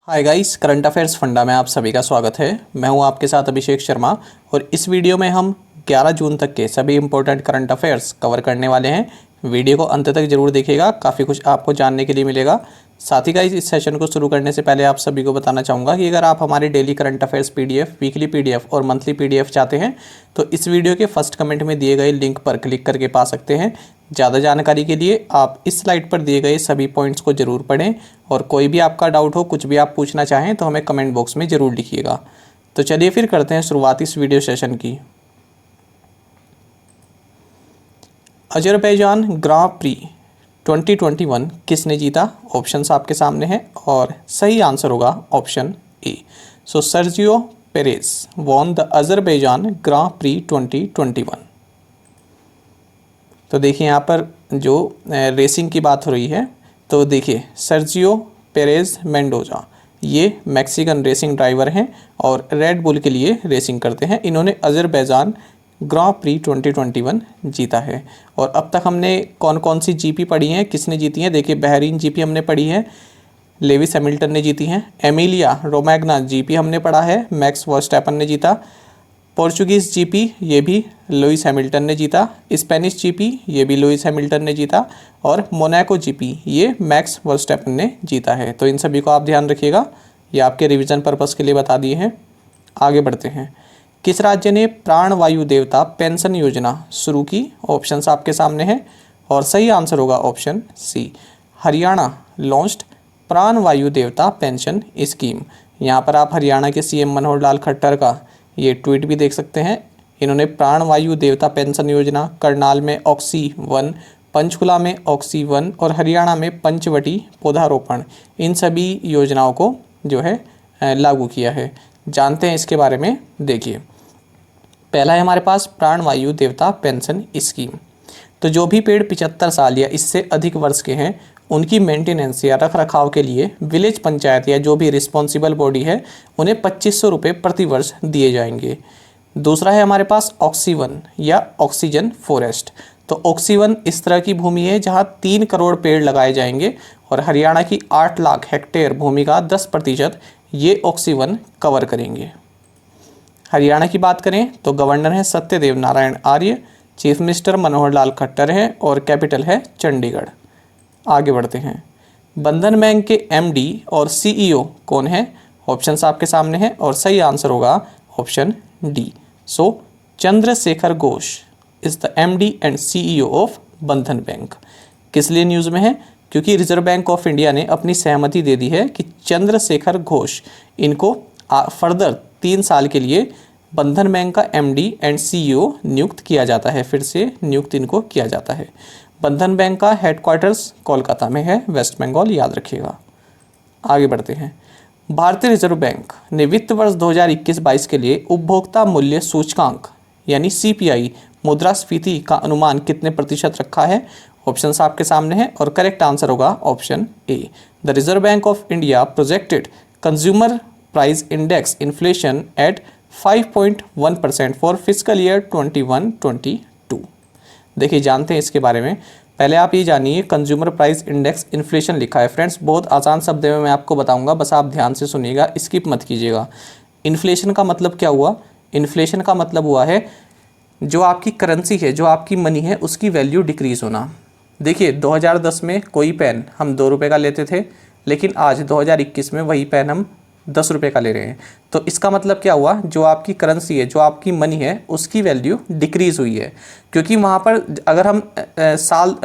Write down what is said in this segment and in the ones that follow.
Hi guys, current affairs funda में आप सभी का स्वागत है। मैं हूं आपके साथ अभिषेक शर्मा और इस वीडियो में हम 11 जून तक के सभी इंपॉर्टेंट करंट अफेयर्स कवर करने वाले हैं। वीडियो को अंत तक जरूर देखिएगा, काफ़ी कुछ आपको जानने के लिए मिलेगा। साथ ही गाइस, इस सेशन को शुरू करने से पहले आप सभी को बताना चाहूँगा कि अगर आप हमारे daily current affairs PDF, weekly PDF और मंथली पीडीएफ चाहते हैं तो इस वीडियो के फर्स्ट कमेंट में दिए गए लिंक पर क्लिक करके पा सकते हैं। ज़्यादा जानकारी के लिए आप इस स्लाइड पर दिए गए सभी पॉइंट्स को जरूर पढ़ें और कोई भी आपका डाउट हो, कुछ भी आप पूछना चाहें तो हमें कमेंट बॉक्स में ज़रूर लिखिएगा। तो चलिए फिर करते हैं शुरुआत इस वीडियो सेशन की। अजरबैजान ग्रां प्री 2021 किसने जीता? ऑप्शंस आपके सामने हैं और सही आंसर होगा option A. So Sergio Perez won the Azerbaijan Grand Prix 2021। तो देखिए यहाँ पर जो रेसिंग की बात हो रही है, तो देखिए सर्जियो पेरेज मेंडोजा ये मैक्सिकन रेसिंग ड्राइवर हैं और रेड बुल के लिए रेसिंग करते हैं। इन्होंने अजरबैजान ग्रां प्री 2021 जीता है। और अब तक हमने कौन कौन सी जीपी पढ़ी हैं, किसने जीती हैं? देखिए बहरीन जीपी हमने पढ़ी है, लेविस हैमिल्टन ने जीती हैं। एमिलिया रोमैग्ना जीपी हमने पढ़ा है, मैक्स वर्स्टैपन ने जीता। पोर्चुगीज़ जीपी ये भी लुइस हैमिल्टन ने जीता। स्पेनिश जीपी ये भी लुइस हैमिल्टन ने जीता। और मोनाको जीपी ये मैक्स वर्स्टैपन ने जीता है। तो इन सभी को आप ध्यान रखिएगा, ये आपके रिवीजन पर्पस के लिए बता दिए हैं। आगे बढ़ते हैं। किस राज्य ने प्राणवायु देवता पेंशन योजना शुरू की? ऑप्शंस आपके सामने हैं और सही आंसर होगा ऑप्शन सी। हरियाणा लॉन्च्ड प्राणवायु देवता पेंशन स्कीम। यहाँ पर आप हरियाणा के सीएम मनोहर लाल खट्टर का ये ट्वीट भी देख सकते हैं। इन्होंने प्राणवायु देवता पेंशन योजना करनाल में ऑक्सी वन, पंचकुला में ऑक्सी वन और हरियाणा में पंचवटी पौधारोपण, इन सभी योजनाओं को जो है लागू किया है। जानते हैं इसके बारे में। देखिए पहला है हमारे पास प्राणवायु देवता पेंशन स्कीम। तो जो भी पेड़ 75 साल या इससे अधिक वर्ष के हैं उनकी मेंटेनेंस या रख रखाव के लिए विलेज पंचायत या जो भी रिस्पॉन्सिबल बॉडी है उन्हें 2500 रुपये प्रति वर्ष दिए जाएंगे। दूसरा है हमारे पास ऑक्सीवन या ऑक्सीजन फॉरेस्ट। तो ऑक्सीवन इस तरह की भूमि है जहां 3 करोड़ पेड़ लगाए जाएंगे और हरियाणा की 8 लाख हेक्टेयर भूमि का 10% ये ऑक्सीवन कवर करेंगे। हरियाणा की बात करें तो गवर्नर हैं सत्यदेव नारायण आर्य, चीफ मिनिस्टर मनोहर लाल खट्टर हैं और कैपिटल है चंडीगढ़। आगे बढ़ते हैं। बंधन बैंक के एमडी और सीईओ कौन है? ऑप्शंस आपके सामने हैं और सही आंसर होगा option D. So Chandrashekhar Ghosh is the MD and CEO of बंधन बैंक। किस लिए न्यूज़ में है? क्योंकि रिजर्व बैंक ऑफ इंडिया ने अपनी सहमति दे दी है कि चंद्रशेखर घोष इनको फर्दर 3 साल के लिए बंधन बैंक का एमडी एंड सीईओ नियुक्त किया जाता है। फिर से नियुक्त इनको किया जाता है। बंधन बैंक का हेडक्वार्टर्स कोलकाता में है, वेस्ट बंगाल, याद रखिएगा। आगे बढ़ते हैं। भारतीय रिजर्व बैंक ने वित्त वर्ष 2021-22 के लिए उपभोक्ता मूल्य सूचकांक यानी सीपीआई मुद्रास्फीति का अनुमान कितने प्रतिशत रखा है? ऑप्शंस आपके सामने हैं और करेक्ट आंसर होगा option A. The reserve bank of India projected consumer price index inflation eight 5.1% for physical year 21-22। देखिए जानते हैं इसके बारे में। पहले आप ये जानिए, कंज्यूमर प्राइस इंडेक्स इन्फ्लेशन लिखा है फ्रेंड्स, बहुत आसान शब्द में मैं आपको बताऊंगा, बस आप ध्यान से सुनिएगा, स्किप मत कीजिएगा। इन्फ्लेशन का मतलब क्या हुआ? इन्फ्लेशन का मतलब हुआ है जो आपकी करेंसी है, जो आपकी मनी है, उसकी वैल्यू डिक्रीज़ होना। देखिए 2010 में कोई पेन हम 2 रुपये का लेते थे, लेकिन आज 2021 में वही पेन हम 10 रुपये का ले रहे हैं। तो इसका मतलब क्या हुआ? जो आपकी करेंसी है, जो आपकी मनी है, उसकी वैल्यू डिक्रीज़ हुई है। क्योंकि वहाँ पर अगर हम साल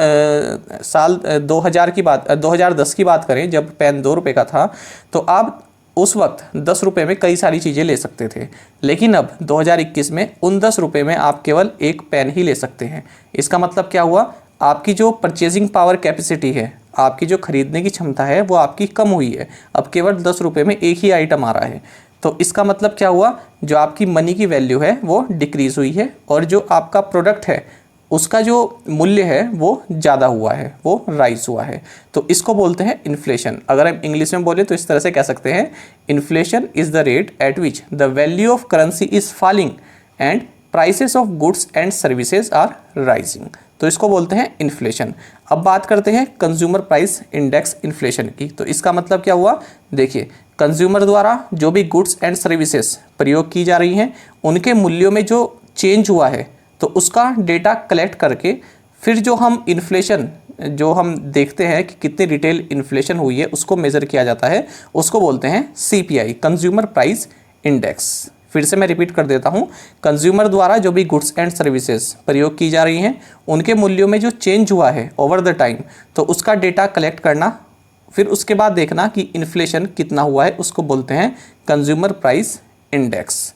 2010 की बात करें, जब पेन 2 रुपये का था, तो आप उस वक्त 10 रुपये में कई सारी चीज़ें ले सकते थे। लेकिन अब 2021 में उन 10 रुपये में आप केवल एक पेन ही ले सकते हैं। इसका मतलब क्या हुआ? आपकी जो परचेजिंग पावर कैपेसिटी है, आपकी जो खरीदने की क्षमता है, वो आपकी कम हुई है। अब केवल 10 रुपये में एक ही आइटम आ रहा है। तो इसका मतलब क्या हुआ? जो आपकी मनी की वैल्यू है वो डिक्रीज़ हुई है और जो आपका प्रोडक्ट है उसका जो मूल्य है वो ज़्यादा हुआ है, वो राइज हुआ है। तो इसको बोलते हैं इन्फ्लेशन। अगर हम इंग्लिश में बोले तो इस तरह से कह सकते हैं, inflation is the rate at which the value of currency is falling and prices of goods and services are rising. तो इसको बोलते हैं इन्फ्लेशन। अब बात करते हैं कंज्यूमर प्राइस इंडेक्स इन्फ्लेशन की। तो इसका मतलब क्या हुआ? देखिए कंज्यूमर द्वारा जो भी गुड्स एंड सर्विसेज प्रयोग की जा रही हैं उनके मूल्यों में जो चेंज हुआ है तो उसका डेटा कलेक्ट करके फिर जो हम इन्फ्लेशन जो हम देखते हैं कि कितनी रिटेल इन्फ्लेशन हुई है उसको मेज़र किया जाता है, उसको बोलते हैं CPI, कंज्यूमर प्राइस इंडेक्स। फिर से मैं रिपीट कर देता हूँ, कंज्यूमर द्वारा जो भी गुड्स एंड सर्विसेज प्रयोग की जा रही हैं उनके मूल्यों में जो चेंज हुआ है ओवर द टाइम तो उसका डेटा कलेक्ट करना, फिर उसके बाद देखना कि इन्फ्लेशन कितना हुआ है, उसको बोलते हैं कंज्यूमर प्राइस इंडेक्स।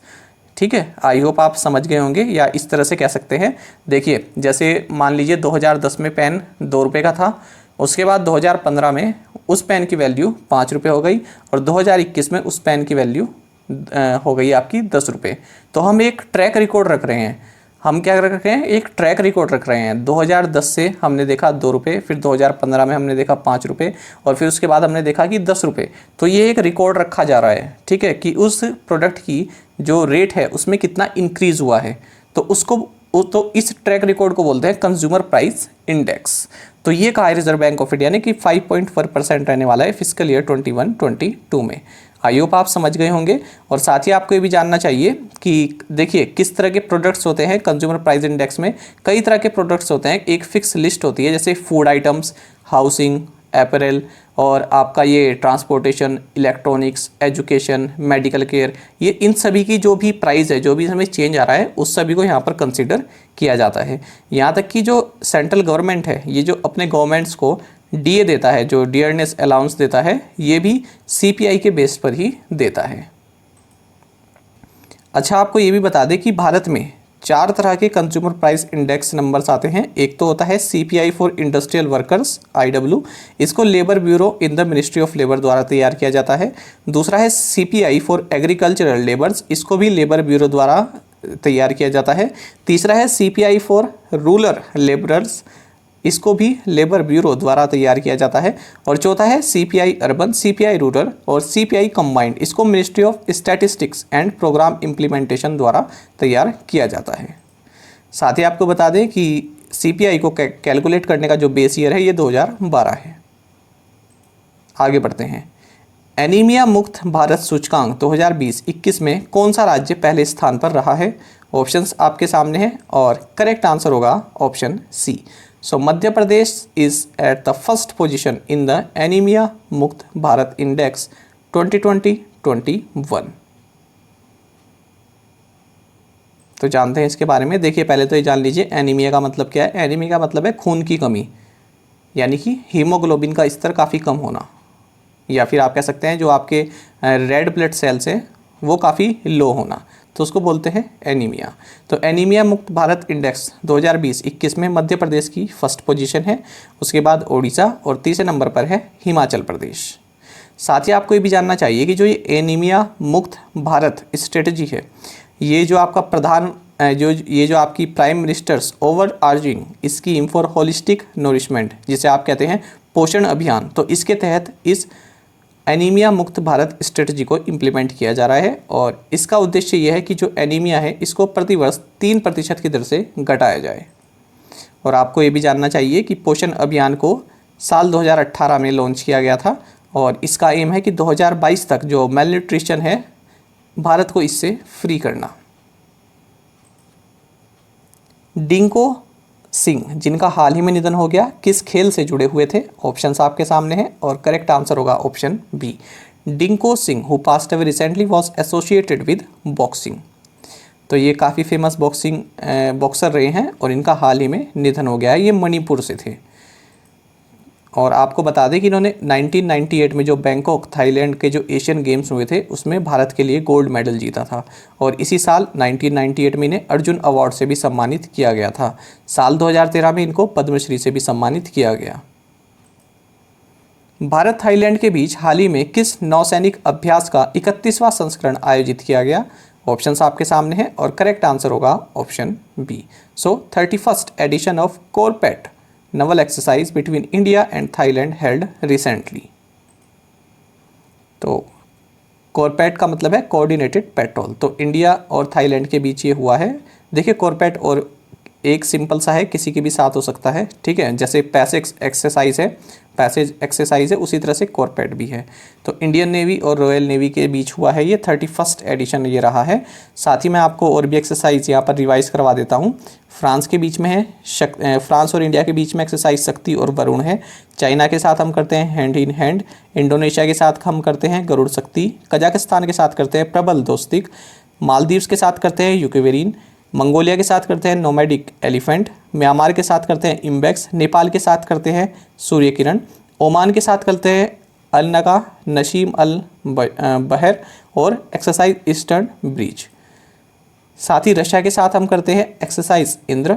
ठीक है, आई होप आप समझ गए होंगे, या इस तरह से कह सकते हैं। देखिए जैसे मान लीजिए 2010 में पेन 2 रुपये का था, उसके बाद 2015 में उस पेन की वैल्यू 5 रुपये हो गई और 2021 में उस पेन की वैल्यू हो गई आपकी 10 रुपये। तो हम एक ट्रैक रिकॉर्ड रख रहे हैं, हम क्या रख रहे हैं, एक ट्रैक रिकॉर्ड रख रहे हैं। 2010 से हमने देखा 2 रुपये, फिर 2015 में हमने देखा 5 रुपये और फिर उसके बाद हमने देखा कि 10 रुपये। तो ये एक रिकॉर्ड रखा जा रहा है, ठीक है, कि उस प्रोडक्ट की जो रेट है उसमें कितना इंक्रीज़ हुआ है। तो इस ट्रैक रिकॉर्ड को बोलते हैं कंज्यूमर प्राइस इंडेक्स। तो ये कहा है रिजर्व बैंक ऑफ इंडिया ने कि 5.4% रहने वाला है फिजिकल ईयर 21-22 में। आई होप आप समझ गए होंगे। और साथ ही आपको ये भी जानना चाहिए कि देखिए किस तरह के प्रोडक्ट्स होते हैं कंज्यूमर प्राइस इंडेक्स में। कई तरह के प्रोडक्ट्स होते हैं, एक फिक्स लिस्ट होती है जैसे फूड आइटम्स, हाउसिंग, अपैरल और आपका ये transportation, electronics, education, medical care, ये इन सभी की जो भी प्राइस है, जो भी हमें चेंज आ रहा है उस सभी को यहाँ पर कंसिडर किया जाता है। यहाँ तक कि जो सेंट्रल गवर्नमेंट है, ये जो अपने गवर्नमेंट्स को डीए देता है, जो डियरनेस अलाउंस देता है, ये भी CPI के बेस पर ही देता है। अच्छा, आपको ये भी बता दें कि भारत में 4 तरह के कंज्यूमर प्राइस इंडेक्स नंबर्स आते हैं। एक तो होता है CPI for industrial workers, IW, इसको labour bureau in the ministry of labour द्वारा तैयार किया जाता है। दूसरा है CPI फॉर एग्रीकल्चरल लेबर्स, इसको भी लेबर ब्यूरो द्वारा तैयार किया जाता है। तीसरा है CPI फॉर रूरल लेबरर्स, इसको भी लेबर ब्यूरो द्वारा तैयार किया जाता है। और चौथा है CPI अर्बन, CPI रूरल और CPI कंबाइंड, इसको ministry of statistics and programme implementation द्वारा तैयार किया जाता है। साथ ही आपको बता दें कि CPI को कैलकुलेट करने का जो बेस ईयर है ये 2012 है। आगे बढ़ते हैं। एनीमिया मुक्त भारत सूचकांक 2020-21 में कौन सा राज्य पहले स्थान पर रहा है? ऑप्शंस आपके सामने हैं और करेक्ट आंसर होगा option C. So Madhya Pradesh is at the first position in the anaemia Mukt Bharat index 2020-21। तो जानते हैं इसके बारे में। देखिए पहले तो ये जान लीजिए एनीमिया का मतलब क्या है। एनीमिया का मतलब है खून की कमी, यानी कि हीमोग्लोबिन का स्तर काफ़ी कम होना, या फिर आप कह सकते हैं जो आपके रेड ब्लड सेल्स हैं वो काफ़ी लो होना, तो उसको बोलते हैं एनीमिया। तो एनीमिया मुक्त भारत इंडेक्स 2020-21 में मध्य प्रदेश की फर्स्ट पोजीशन है, उसके बाद ओडिशा और तीसरे नंबर पर है हिमाचल प्रदेश। साथ ही आपको ये भी जानना चाहिए कि जो ये एनीमिया मुक्त भारत स्ट्रेटजी है, ये जो आपका प्रधान जो आपकी prime ministers over आर्जिंग scheme for holistic nourishment, जिसे आप कहते हैं पोषण अभियान, तो इसके तहत इस एनीमिया मुक्त भारत स्ट्रेटजी को इम्प्लीमेंट किया जा रहा है। और इसका उद्देश्य यह है कि जो एनीमिया है इसको प्रतिवर्ष 3% की दर से घटाया जाए। और आपको ये भी जानना चाहिए कि पोषण अभियान को साल 2018 में लॉन्च किया गया था और इसका एम है कि 2022 तक जो मेल न्यूट्रिशन है भारत को इससे फ्री करना। डिंको सिंह, जिनका हाल ही में निधन हो गया, किस खेल से जुड़े हुए थे? ऑप्शंस आपके सामने हैं और करेक्ट आंसर होगा option B. Dinko Singh who passed away recently was associated with boxing. तो ये काफ़ी फेमस बॉक्सर रहे हैं और इनका हाल ही में निधन हो गया है। ये मणिपुर से थे। और आपको बता दें कि इन्होंने 1998 में जो बैंकॉक थाईलैंड के जो एशियन गेम्स हुए थे उसमें भारत के लिए गोल्ड मेडल जीता था। और इसी साल 1998 में इन्हें अर्जुन अवार्ड से भी सम्मानित किया गया था। साल 2013 में इनको पद्मश्री से भी सम्मानित किया गया। भारत थाईलैंड के बीच हाल ही में किस नौसैनिक अभ्यास का 31वां संस्करण आयोजित किया गया? ऑप्शंस आपके सामने हैं और करेक्ट आंसर होगा option B. So 31st edition of CORPAT naval exercise between India and Thailand held recently। तो कॉरपेट का मतलब है कोऑर्डिनेटेड पेट्रोल। तो इंडिया और थाईलैंड के बीच ये हुआ है। देखिए कॉरपेट और एक सिंपल सा है, किसी के भी साथ हो सकता है, ठीक है। जैसे पैसेज एक्सरसाइज है, पैसेज एक्सरसाइज है, उसी तरह से कॉर्पेट भी है। तो इंडियन नेवी और रॉयल नेवी के बीच हुआ है ये 31st एडिशन ये रहा है। साथ ही मैं आपको और भी एक्सरसाइज यहाँ पर रिवाइज करवा देता हूँ। फ्रांस के बीच में है फ्रांस और इंडिया के बीच में एक्सरसाइज शक्ति और वरुण है। चाइना के साथ हम करते हैं हैंड इन हैंड। इंडोनेशिया के साथ हम करते हैं गरुड़ शक्ति। कजाकिस्तान के साथ करते हैं प्रबल दोस्तिक। मालदीव्स के साथ करते हैं यूकेवेरिन। मंगोलिया के साथ करते हैं नोमैडिक एलिफेंट। म्यांमार के साथ करते हैं इम्बेक्स। नेपाल के साथ करते हैं सूर्य किरण। ओमान के साथ करते हैं अल नगा, नशीम अल बहर और एक्सरसाइज ईस्टर्न ब्रिज। साथ ही रशिया के साथ हम करते हैं एक्सरसाइज इंद्र।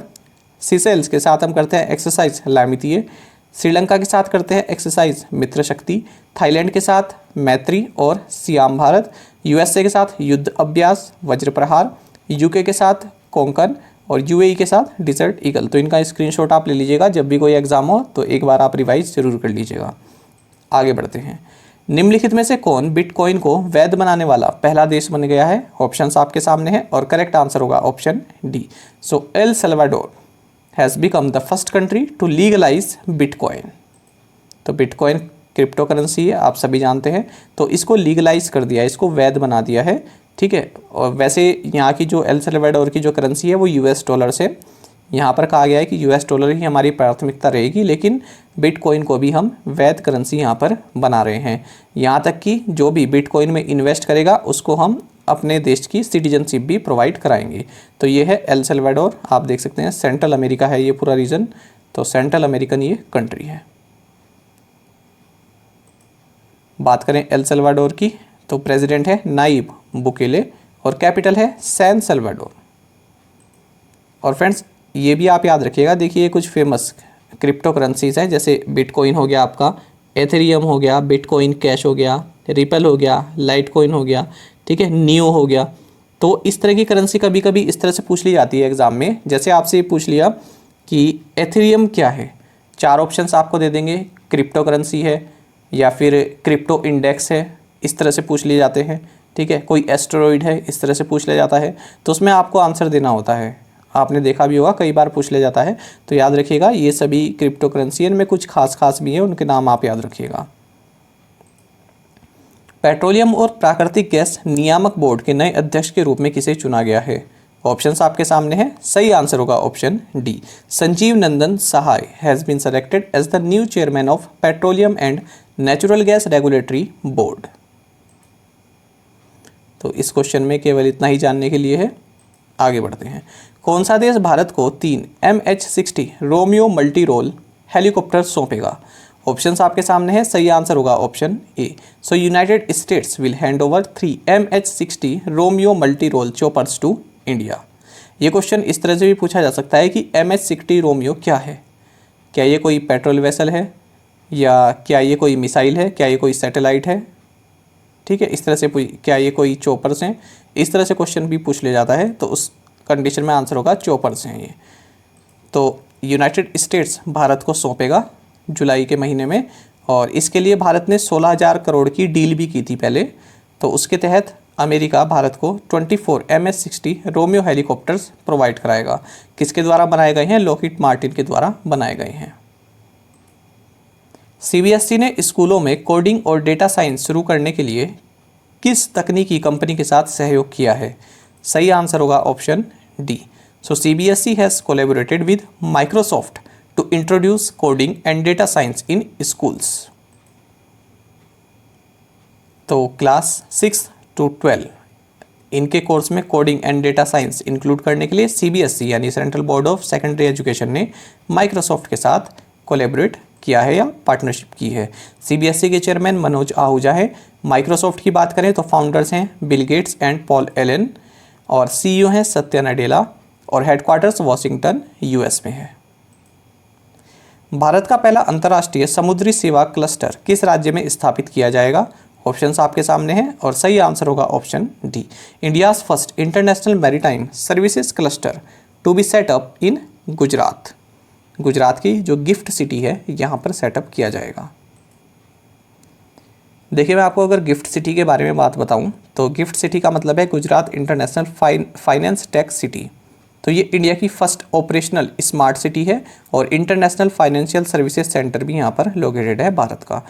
सीसेल्स के साथ हम करते हैं एक्सरसाइज लामितीय। श्रीलंका के साथ करते हैं एक्सरसाइज मित्र शक्ति। थाईलैंड के साथ मैत्री और सियाम भारत। यूएसए के साथ युद्ध अभ्यास वज्र प्रहार। यूके के साथ कोंकण और यूएई के साथ डिजर्ट ईगल। तो इनका स्क्रीनशॉट आप ले लीजिएगा, जब भी कोई एग्जाम हो तो एक बार आप रिवाइज जरूर कर लीजिएगा। आगे बढ़ते हैं। निम्नलिखित में से कौन बिटकॉइन को वैध बनाने वाला पहला देश बन गया है? ऑप्शंस आपके सामने हैं और करेक्ट आंसर होगा option D. So El Salvador has become the first country to legalise bitcoin. तो बिटकॉइन क्रिप्टो करेंसी है, आप सभी जानते हैं। तो इसको लीगलाइज कर दिया है, इसको वैध बना दिया है, ठीक है। और वैसे यहाँ की जो एल सल्वाडोर की जो करेंसी है वो यूएस डॉलर से, यहाँ पर कहा गया है कि यूएस डॉलर ही हमारी प्राथमिकता रहेगी, लेकिन बिटकॉइन को भी हम वैध करेंसी यहाँ पर बना रहे हैं। यहाँ तक कि जो भी बिटकॉइन में इन्वेस्ट करेगा उसको हम अपने देश की सिटीजनशिप भी प्रोवाइड कराएंगे। तो ये है एल सल्वाडोर, आप देख सकते हैं सेंट्रल अमेरिका है ये पूरा रीजन। तो सेंट्रल अमेरिकन ये कंट्री है। बात करें एल सल्वाडोर की तो प्रेसिडेंट है नाइब बुकेले और कैपिटल है सैन सल्वाडोर। और फ्रेंड्स ये भी आप याद रखिएगा, देखिए कुछ फेमस क्रिप्टो करेंसीज हैं, जैसे बिटकॉइन हो गया आपका, एथेरियम हो गया, बिटकॉइन कैश हो गया, रिपल हो गया, लाइटकॉइन हो गया, ठीक है, नियो हो गया। तो इस तरह की करेंसी कभी कभी इस तरह से पूछ ली जाती है एग्जाम में। जैसे आपसे ये पूछ लिया कि एथेरियम क्या है, 4 ऑप्शंस आपको दे देंगे, क्रिप्टो करेंसी है या फिर क्रिप्टो इंडेक्स है, इस तरह से पूछ लिए जाते हैं, ठीक है। कोई एस्टेरॉइड है, इस तरह से पूछ लिया जाता है। तो उसमें आपको आंसर देना होता है, आपने देखा भी होगा कई बार पूछ लिया जाता है। तो याद रखिएगा ये सभी क्रिप्टो करेंसी, इनमें कुछ खास भी हैं, उनके नाम आप याद रखिएगा। पेट्रोलियम और प्राकृतिक गैस नियामक बोर्ड के नए अध्यक्ष के रूप में किसे चुना गया है? ऑप्शंस आपके सामने हैं, सही आंसर होगा option D. Sanjeev Nandan Sahay has been selected as the new chairman of petroleum and natural gas regulatory board. तो इस क्वेश्चन में केवल इतना ही जानने के लिए है। आगे बढ़ते हैं। कौन सा देश भारत को 3 MH-60 Romeo multi role helicopter सौंपेगा? ऑप्शंस आपके सामने हैं, सही आंसर होगा option A. So United States will hand over 3 MH-60 Romeo multi role choppers to India. ये क्वेश्चन इस तरह से भी पूछा जा सकता है कि MH-60 रोमियो क्या है? क्या ये कोई पेट्रोल वेसल है, या क्या ये कोई मिसाइल है, क्या ये कोई सैटेलाइट है, ठीक है। इस तरह से क्या ये कोई चॉपर्स हैं, इस तरह से क्वेश्चन भी पूछ लिया जाता है। तो उस कंडीशन में आंसर होगा चॉपर्स हैं ये। तो यूनाइटेड स्टेट्स भारत को सौंपेगा जुलाई के महीने में, और इसके लिए भारत ने 16,000 करोड़ की डील भी की थी पहले। तो उसके तहत अमेरिका भारत को 24 MH-60 रोमियो हेलीकॉप्टर्स प्रोवाइड कराएगा। किसके द्वारा बनाए गए हैं? लॉकहीड मार्टिन के द्वारा बनाए गए हैं। CBSE ने स्कूलों में कोडिंग और डेटा साइंस शुरू करने के लिए किस तकनीकी कंपनी के साथ सहयोग किया है? सही आंसर होगा option D. So CBSE has collaborated with Microsoft to introduce coding and data science in schools. तो क्लास 6 to 12 इनके कोर्स में coding and data science include करने के लिए CBSE यानी central board of secondary education ने Microsoft के साथ कोलैबोरेट किया है या पार्टनरशिप की है। CBSE के चेयरमैन मनोज आहूजा है। माइक्रोसॉफ्ट की बात करें तो फाउंडर्स हैं Bill Gates and Paul Allen, और CEO हैं सत्या नडेला, और हेडक्वार्टर्स वॉशिंगटन US में है। भारत का पहला अंतर्राष्ट्रीय समुद्री सेवा क्लस्टर किस राज्य में स्थापित किया जाएगा? ऑप्शंस आपके सामने हैं और सही आंसर होगा option D. India's first international maritime services cluster to be set up in Gujarat. Gujarat की जो गिफ्ट सिटी है यहाँ पर सेटअप किया जाएगा। देखिए मैं आपको अगर गिफ्ट सिटी के बारे में बात बताऊं तो गिफ्ट सिटी का मतलब है Gujarat international finance tech city. तो ये इंडिया की फर्स्ट ऑपरेशनल स्मार्ट सिटी है और इंटरनेशनल फाइनेंशियल सर्विसेज सेंटर भी यहाँ पर लोकेटेड है भारत का।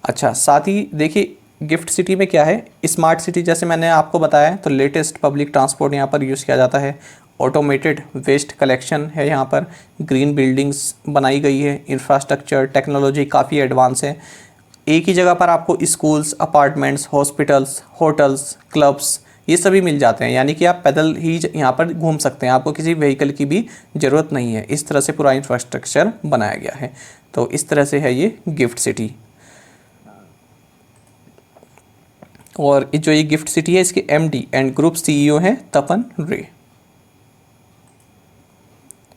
अच्छा, साथ ही देखिए गिफ्ट सिटी में क्या है, स्मार्ट सिटी जैसे मैंने आपको बताया तो लेटेस्ट पब्लिक ट्रांसपोर्ट यहाँ पर यूज़ किया जाता है, ऑटोमेटेड वेस्ट कलेक्शन है यहाँ पर, ग्रीन बिल्डिंग्स बनाई गई है, इंफ्रास्ट्रक्चर टेक्नोलॉजी काफ़ी एडवांस है। एक ही जगह पर आपको schools, apartments, hospitals, hotels, clubs ये सभी मिल जाते हैं, यानी कि आप पैदल ही यहाँ पर घूम सकते हैं, आपको किसी व्हीकल की भी ज़रूरत नहीं है। इस तरह से पूरा इंफ्रास्ट्रक्चर बनाया गया है। तो इस तरह से है ये गिफ्ट सिटी। और जो ये गिफ्ट सिटी है इसके एमडी एंड ग्रुप सीईओ हैं तपन रे।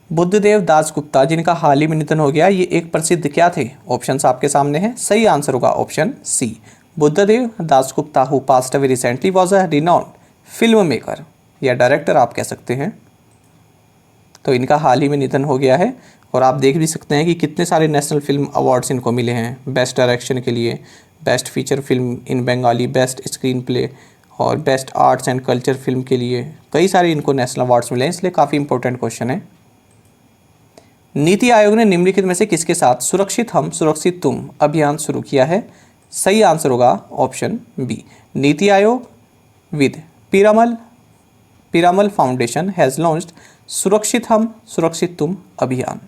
बुद्धदेव दासगुप्ता जिनका हाल ही में निधन हो गया, ये एक प्रसिद्ध क्या थे? ऑप्शंस आपके सामने हैं, सही आंसर होगा option C. Buddhadeb Dasgupta who passed away recently was a renowned film maker या डायरेक्टर आप कह सकते हैं। तो इनका हाल ही में निधन हो गया है और आप देख भी सकते हैं कि कितने सारे नेशनल फिल्म अवार्ड्स इनको मिले हैं। बेस्ट डायरेक्शन के लिए, best feature film in Bengali, best screenplay और best arts and culture film के लिए कई सारे इनको नेशनल अवार्ड्स मिले हैं, इसलिए काफ़ी इंपॉर्टेंट क्वेश्चन है। नीति आयोग ने निम्नलिखित में से किसके साथ सुरक्षित हम सुरक्षित तुम अभियान शुरू किया है? सही आंसर होगा option B. NITI Aayog with Piramal foundation has launched Surakshit Hum सुरक्षित तुम अभियान।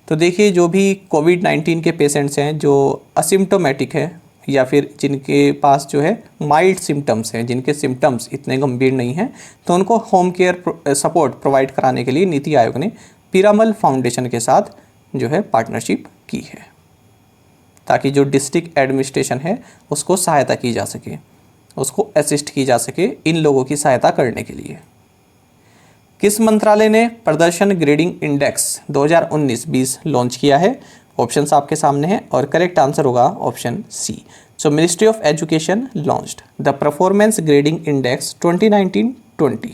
तो देखिए जो भी कोविड-19 के पेशेंट्स हैं जो असिम्टोमेटिक है या फिर जिनके पास जो है माइल्ड सिम्टम्स हैं, जिनके सिम्टम्स इतने गंभीर नहीं हैं, तो उनको होम केयर सपोर्ट प्रोवाइड कराने के लिए नीति आयोग ने पीरामल फाउंडेशन के साथ जो है पार्टनरशिप की है, ताकि जो डिस्ट्रिक्ट एडमिनिस्ट्रेशन है उसको सहायता की जा सके, उसको असिस्ट की जा सके इन लोगों की सहायता करने के लिए। किस मंत्रालय ने प्रदर्शन ग्रेडिंग इंडेक्स 2019-20 लॉन्च किया है? ऑप्शंस आपके सामने हैं और करेक्ट आंसर होगा option C. So ministry of education launched the performance grading index 2019-20।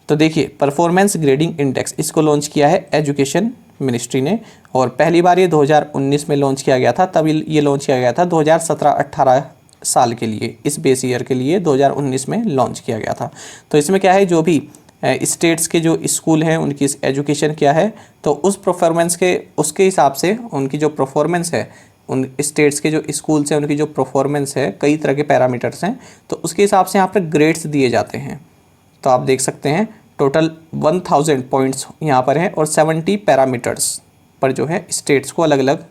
तो देखिए परफॉर्मेंस ग्रेडिंग इंडेक्स इसको लॉन्च किया है एजुकेशन मिनिस्ट्री ने और पहली बार ये 2019 में लॉन्च किया गया था। तब ये लॉन्च किया गया था 2017-18 साल के लिए, इस बेस ईयर के लिए 2019 में लॉन्च किया गया था। तो इसमें क्या है, जो भी स्टेट्स के जो स्कूल हैं उनकी एजुकेशन क्या है, तो उस परफॉर्मेंस के उसके हिसाब से उनकी जो परफॉर्मेंस है, उन स्टेट्स के जो स्कूल्स हैं उनकी जो परफॉर्मेंस है, कई तरह के पैरामीटर्स हैं, तो उसके हिसाब से यहाँ पर ग्रेड्स दिए जाते हैं। तो आप देख सकते हैं टोटल 1000 पॉइंट्स यहाँ पर हैं और 70 पैरामीटर्स पर जो है स्टेट्स को अलग अलग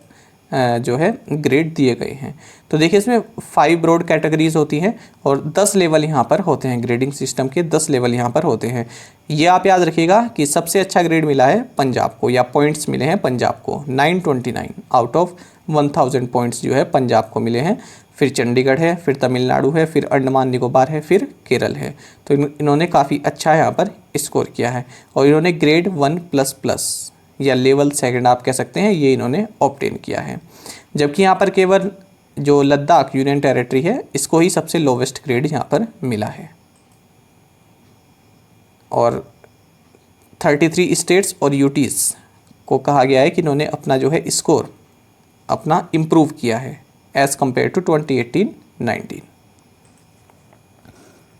जो है ग्रेड दिए गए हैं। तो देखिए इसमें 5 ब्रॉड कैटेगरीज होती हैं और 10 लेवल यहाँ पर होते हैं, ग्रेडिंग सिस्टम के 10 लेवल यहाँ पर होते हैं। ये आप याद रखिएगा कि सबसे अच्छा ग्रेड मिला है पंजाब को, या पॉइंट्स मिले हैं पंजाब को 929 आउट ऑफ 1000 पॉइंट्स जो है पंजाब को मिले हैं। फिर चंडीगढ़ है, फिर तमिलनाडु है, फिर अंडमान निकोबार है, फिर केरल है। तो इन्होंने काफ़ी अच्छा यहाँ पर स्कोर किया है और इन्होंने ग्रेड 1++ या लेवल 2 आप कह सकते हैं, ये इन्होंने ऑब्टेन किया है। जबकि यहाँ पर केवल जो लद्दाख यूनियन टेरिटरी है इसको ही सबसे लोवेस्ट ग्रेड यहाँ पर मिला है। और 33 स्टेट्स और यूटीज़ को कहा गया है कि इन्होंने अपना जो है स्कोर अपना इम्प्रूव किया है एज़ कम्पेयर टू 2018-19।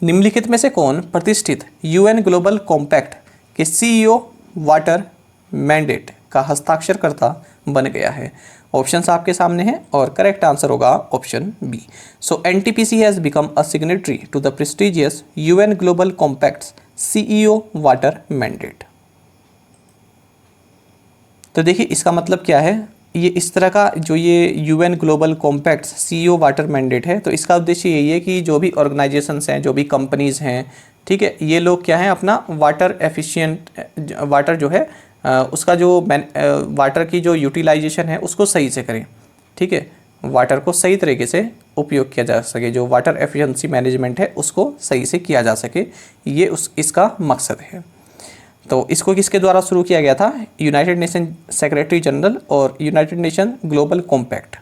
निम्नलिखित में से कौन प्रतिष्ठित यूएन ग्लोबल कॉम्पैक्ट के सीईओ वाटर मैंडेट का हस्ताक्षरकर्ता बन गया है? ऑप्शंस आपके सामने हैं और करेक्ट आंसर होगा option B. So NTPC has become a signatory to the prestigious UN global compacts CEO water mandate. तो देखिए इसका मतलब क्या है, ये इस तरह का जो ये UN global compact CEO water mandate है, तो इसका उद्देश्य यही है कि जो भी ऑर्गेनाइजेशंस हैं, जो भी कंपनीज़ हैं, ठीक है, ये लोग क्या हैं अपना वाटर एफिशिएंट वाटर जो है उसका जो वाटर की जो यूटिलाइजेशन है उसको सही से करें, ठीक है, वाटर को सही तरीके से उपयोग किया जा सके, जो वाटर एफिशिएंसी मैनेजमेंट है उसको सही से किया जा सके, ये इसका मकसद है। तो इसको किसके द्वारा शुरू किया गया था? यूनाइटेड नेशन सेक्रेटरी जनरल और यूनाइटेड नेशन ग्लोबल कॉम्पैक्ट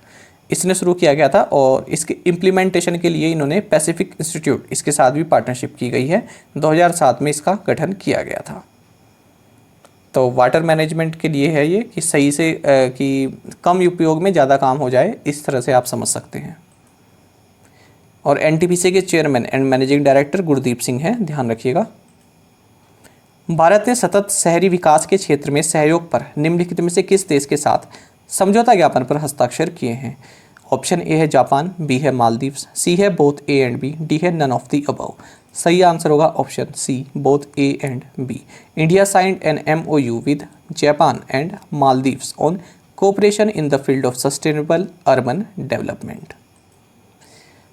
इसने शुरू किया गया था और इसके इम्प्लीमेंटेशन के लिए इन्होंने पैसिफिक इंस्टीट्यूट इसके साथ भी पार्टनरशिप की गई है। 2007 में इसका गठन किया गया था। तो वाटर मैनेजमेंट के लिए है ये कि सही से कि कम उपयोग में ज़्यादा काम हो जाए, इस तरह से आप समझ सकते हैं। और एनटीपीसी के chairman and managing director Gurdeep Singh हैं, ध्यान रखिएगा। भारत ने सतत शहरी विकास के क्षेत्र में सहयोग पर निम्नलिखित में से किस देश के साथ समझौता ज्ञापन पर हस्ताक्षर किए हैं? ऑप्शन ए है जापान, बी है मालदीव्स, सी है both A and B, D है नन ऑफ द अबव। सही आंसर होगा option C, both A and B. India signed an MOU with Japan and Maldives on cooperation in the field of sustainable urban development.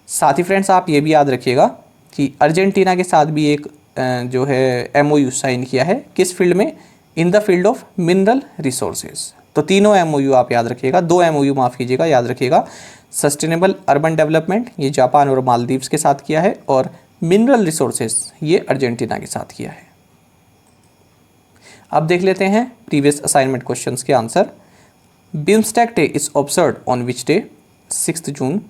साथ ही friends आप ये भी याद रखिएगा कि अर्जेंटीना के साथ भी एक जो है MOU साइन किया है, किस फील्ड में? इन the field of mineral resources. तो तीनों MOU आप याद रखिएगा, 2 MOU माफ़ कीजिएगा, याद रखिएगा। सस्टेनेबल अर्बन डेवलपमेंट ये जापान और मालदीव्स के साथ किया है, और मिनरल रिसोर्सेज ये अर्जेंटीना के साथ किया है। अब देख लेते हैं प्रीवियस असाइनमेंट क्वेश्चंस के answer. BIMSTEC day is observed on which day? 6 June.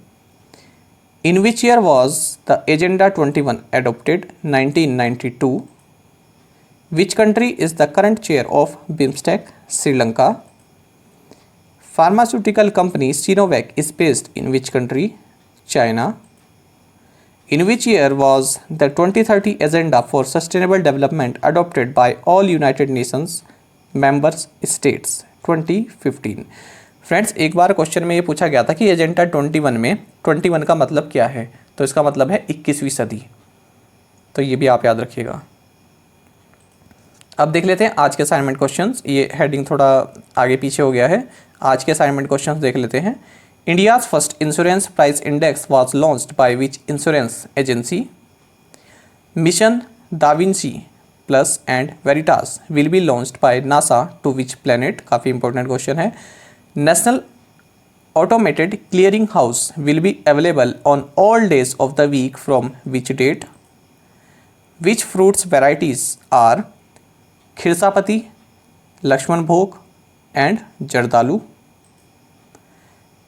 In which year was the Agenda 21 adopted? 1992. Which country is the current chair of BIMSTEC? Sri Lanka. Pharmaceutical company Sinovac is based in which country? China. In which year was the 2030 Agenda for Sustainable Development adopted by all United Nations members states? 2015. Friends एक बार question में ये पूछा गया था कि agenda 21 में 21 का मतलब क्या है, तो इसका मतलब है 21वीं सदी। तो ये भी आप याद रखिएगा। अब देख लेते हैं आज के असाइनमेंट क्वेश्चंस। ये हेडिंग थोड़ा आगे पीछे हो गया है। आज के असाइनमेंट क्वेश्चंस देख लेते हैं। India's first insurance price index was launched by which insurance agency? Mission DaVinci plus and Veritas will be launched by NASA to which planet? काफ़ी इंपॉर्टेंट क्वेश्चन है। National Automated Clearing House will be available on all days of the week from which date? Which fruits varieties are Khirsapati, Lakshman Bhog and Jardalu?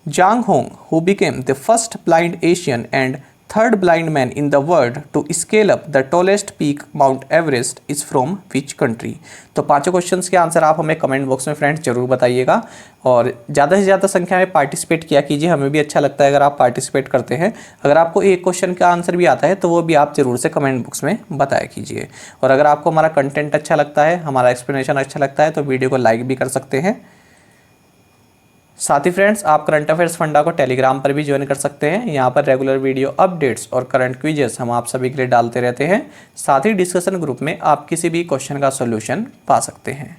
Zhang Hong, who became the first blind Asian and third blind man in the world to scale up the tallest peak Mount Everest is from which country? तो पांचों questions के answer आप हमें comment box में friends जरूर बताइएगा, और ज़्यादा से ज़्यादा संख्या में पार्टिसिपेट किया कीजिए। हमें भी अच्छा लगता है अगर आप पार्टिसिपेट करते हैं। अगर आपको एक क्वेश्चन का आंसर भी आता है तो वो भी आप जरूर से कमेंट बॉक्स में बताया कीजिए। और अगर आपको हमारा कंटेंट अच्छा लगता है, हमारा एक्सप्लेनेशन अच्छा लगता है, तो वीडियो को लाइक भी कर सकते हैं। साथ ही फ्रेंड्स आप करंट अफेयर्स फंडा को टेलीग्राम पर भी ज्वाइन कर सकते हैं। यहाँ पर रेगुलर वीडियो अपडेट्स और करंट क्विजेस हम आप सभी के लिए डालते रहते हैं। साथ ही डिस्कशन ग्रुप में आप किसी भी क्वेश्चन का सॉल्यूशन पा सकते हैं।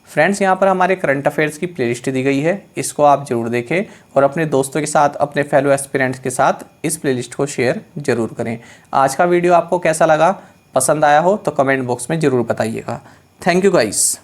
फ्रेंड्स यहाँ पर हमारे करंट अफेयर्स की प्लेलिस्ट दी गई है, इसको आप जरूर देखें और अपने दोस्तों के साथ, अपने फेलो एस्पिरेंट्स के साथ इस प्लेलिस्ट को शेयर जरूर करें। आज का वीडियो आपको कैसा लगा, पसंद आया हो तो कमेंट बॉक्स में ज़रूर बताइएगा। Thank you guys.